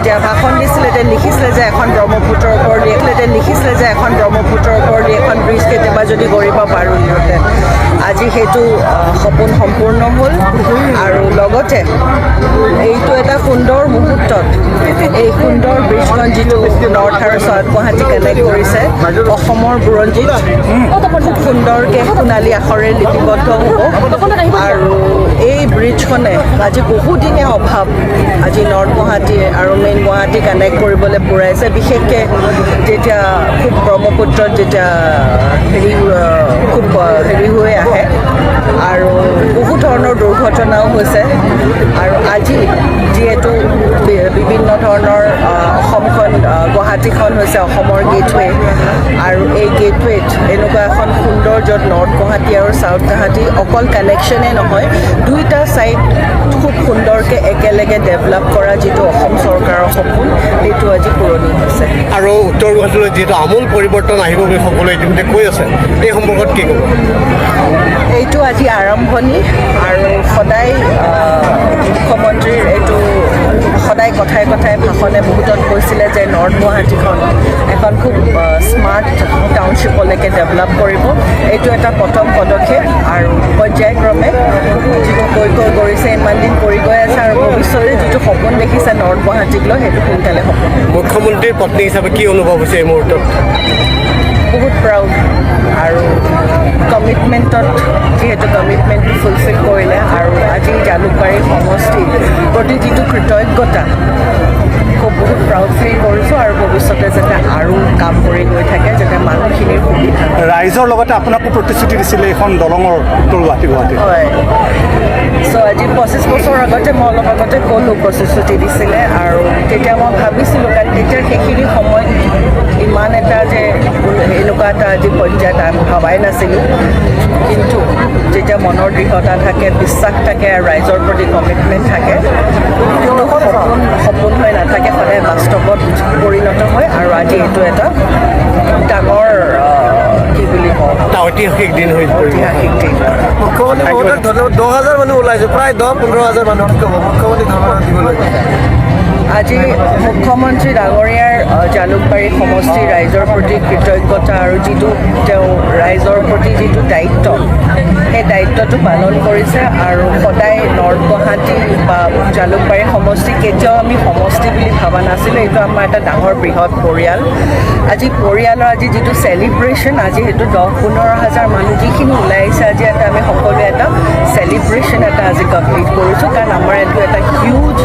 যেতিয়া ভাষণ দিছিলে তেতিয়া লিখিছিলে যে এখন ব্ৰহ্মপুত্ৰৰ ওপৰত এখন ব্ৰিজ কেতিয়াবা যদি গঢ়িব পাৰোঁ সিহঁতে আজি সেইটো সপোন সম্পূৰ্ণ হ'ল আৰু লগতে এইটো এটা সুন্দৰ মুহূৰ্তত এই সুন্দৰ ব্ৰিজখন যিটো নৰ্থ আৰু চাউথ গুৱাহাটী কানেক্ট কৰিছে অসমৰ বুৰঞ্জীত খুব সুন্দৰকৈ সোণালী আখৰে লিপিবদ্ধ হ'ব আৰু এই ব্ৰিজখনে আজি বহুদিনীয়া অভাৱ আজি নৰ্থ গুৱাহাটী আৰু মেইন গুৱাহাটী কানেক্ট কৰিবলৈ পূৰাইছে বিশেষকৈ যেতিয়া খুব ব্ৰহ্মপুত্ৰত যেতিয়া খুব হেৰি হৈ আহে আৰু বহু ধৰণৰ দুৰ্ঘটনাও হৈছে আৰু আজি যিহেতু বিভিন্ন ধৰণৰ অসমখন গুৱাহাটীখন হৈছে অসমৰ গেটৱে আৰু এই গেটৱেত এনেকুৱা এখন সুন্দৰ য'ত নৰ্থ গুৱাহাটী আৰু চাউথ গুৱাহাটী অকল কানেকশ্যনেই নহয় দুইটা ছাইড খুব সুন্দৰকৈ একেলগে ডেভেলপ কৰা যিটো অসম চৰকাৰৰ সপোন সেইটো আজি পূৰণি হৈছে আৰু উত্তৰ গুৱাহাটীলৈ যিহেতু আমূল পৰিৱৰ্তন আহিব বুলি সকলোৱে ইতিমধ্যে কৈ আছে এই সম্পৰ্কত কি ক'ব এইটো আজি আৰম্ভণি আৰু সদায় মুখ্যমন্ত্ৰীৰ এইটো সদায় কথাই কথাই ভাষণে বহুতত কৈছিলে যে নৰ্থ গুৱাহাটীখন এখন খুব স্মাৰ্ট টাউনশ্বিপলৈকে ডেভেলপ কৰিব এইটো এটা প্ৰথম পদক্ষেপ আৰু পৰ্যায়ক্ৰমে যিটো কৈ কৰিছে ইমান দিন কৰি গৈ আছে আৰু ভৱিষ্যতে যিটো সপোন দেখিছে নৰ্থ গুৱাহাটীক লৈ সেইটো সোনকালে হ'ব মুখ্যমন্ত্ৰীৰ পত্নী হিচাপে কি অনুভৱ হৈছে এই মুহূৰ্তত বহুত প্ৰাউড আৰু কমিটমেণ্টত যিহেতু কমিটমেণ্টটো ফুলফিল কৰিলে আৰু আজি জালুকবাৰী সমষ্টিৰ প্ৰতি যিটো কৃতজ্ঞতা খুব বহুত প্ৰাউড ফিল কৰিছোঁ আৰু ভৱিষ্যতে যাতে আৰু কাম কৰি গৈ থাকে যাতে মানুহখিনিৰ সুবিধা ৰাইজৰ লগতে আপোনাকো প্ৰতিশ্ৰুতি দিছিলে এইখন দলঙৰ উত্তৰ গুৱাহাটী হয় চ' আজি 25 বছৰ আগতে মই অলপ আগতে ক'লোঁ প্ৰতিশ্ৰুতি দিছিলে আৰু তেতিয়া মই ভাবিছিলোঁ কাৰণ তেতিয়া সেইখিনি সময়ত ইমান এটা যে এনেকুৱা এটা আজি পৰ্যায়ত আমি ভবাই নাছিলোঁ কিন্তু যেতিয়া মনৰ দৃঢ়তা থাকে বিশ্বাস থাকে আৰু ৰাইজৰ প্ৰতি কমিটমেণ্ট থাকে সপোন হৈ নাথাকে সদায় বাস্তৱত পৰিণত হয় আৰু আজি এইটো এটা ডাঙৰ কি বুলি কওঁ ঐতিহাসিক দিন হৈ ঐতিহাসিক দিন মুখ্যমন্ত্ৰী 10,000 মানুহ ওলাইছে প্ৰায় 10-15,000 মানুহ মুখ্যমন্ত্ৰী ধন্যবাদ দিবলৈ আজি মুখ্যমন্ত্ৰী ডাঙৰীয়াৰ জালুকবাৰী সমষ্টিৰ ৰাইজৰ প্ৰতি কৃতজ্ঞতা আৰু যিটো তেওঁ ৰাইজৰ প্ৰতি যিটো দায়িত্ব সেই দায়িত্বটো পালন কৰিছে আৰু সদায় নৰ্থ গুৱাহাটী বা জালুকবাৰী সমষ্টি কেতিয়াও আমি সমষ্টি বুলি ভবা নাছিলোঁ এইটো আমাৰ এটা ডাঙৰ বৃহৎ পৰিয়াল আজি পৰিয়ালৰ আজি যিটো চেলিব্ৰেশ্যন আজি সেইটো 10-15,000 মানুহ যিখিনি ওলাই আহিছে আজি এটা আমি সকলোৱে এটা চেলিব্ৰেশ্যন এটা আজি কমপ্লিট কৰিছোঁ কাৰণ আমাৰ এইটো এটা হিউজ